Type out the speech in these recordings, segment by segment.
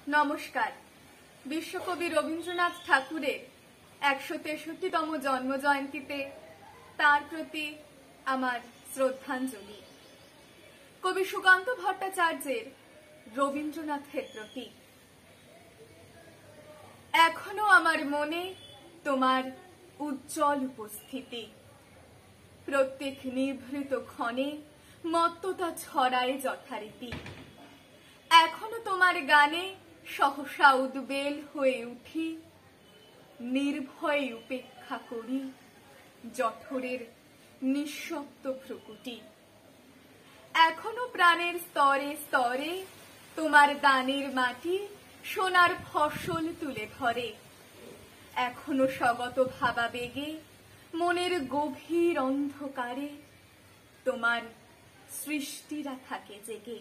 নমস্কার। বিশ্বকবি রবীন্দ্রনাথ ঠাকুরের ১৬৩তম জন্মজয়ন্তীতে তার প্রতি আমার শ্রদ্ধাঞ্জলি। কবি সুকান্ত ভট্টাচার্যের রবীন্দ্রনাথের প্রতি। এখনো আমার মনে তোমার উজ্জ্বল উপস্থিতি, প্রত্যেক নিভৃত ক্ষণে মত্ততা ছড়ায় যথারীতি। এখনো তোমার গানে সহসা উদ্বেল হয়ে উঠি, নির্ভয়ে উপেক্ষা করি জঠরের নিঃশব্দ ভ্রুকুটি। এখনো প্রাণের স্তরে স্তরে তোমার দানের মাটি সোনার ফসল তুলে ধরে। এখনো স্বগত ভাবাবেগে মনের গভীর অন্ধকারে তোমার সৃষ্টিরা থাকে জেগে।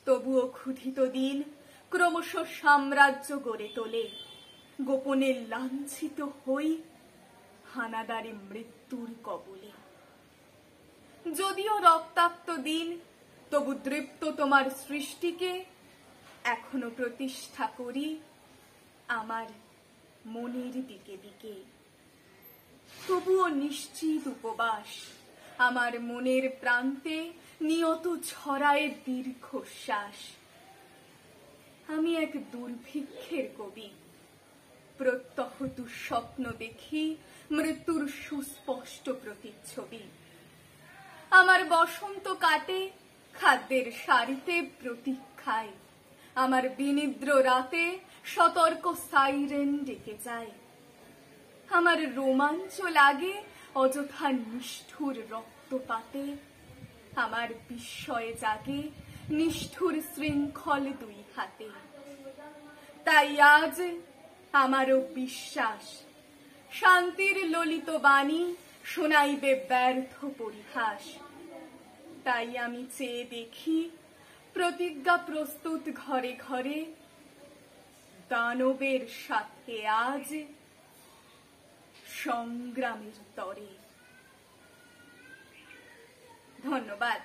তবুও ক্ষুধিত দিন ক্রমশ সাম্রাজ্য গড়ে তোলে, গোপনে লাঞ্ছিত হই হানাদারি মৃত্যুর কবলে। যদিও রক্তাক্ত দিন তবু দৃপ্ত তোমার সৃষ্টিকে এখনো প্রতিষ্ঠা করি আমার মনের দিকে দিকে। তবুও নিশ্চিত উপবাস আমার মনের প্রান্তে নিয়ত ছড়ায় দীর্ঘশ্বাস। আমি এক দুর্ভিক্ষের কবি, প্রত্যহ দুঃস্বপ্ন দেখি মৃত্যুর সুস্পষ্ট প্রতিচ্ছবি। আমার বসন্ত কাটে খাদ্যের সারিতে প্রতীক্ষায়, আমার বিনিদ্র রাতে সতর্ক সাইরেন ডেকে যায়। আমার রোমাঞ্চ লাগে অযথা নিষ্ঠুর রক্তপাতে, আমার বিস্ময়ে জাগে নিষ্ঠুর শৃঙ্খল দুই হাতে। তাই আজ আমারও বিশ্বাস শান্তির ললিত বাণী শোনাইবে ব্যর্থ পরিহাস। তাই আমি চেয়ে দেখি প্রতিজ্ঞা প্রস্তুত ঘরে ঘরে, দানবের সাথে আজ সংগ্রামের তরে। ধন্যবাদ।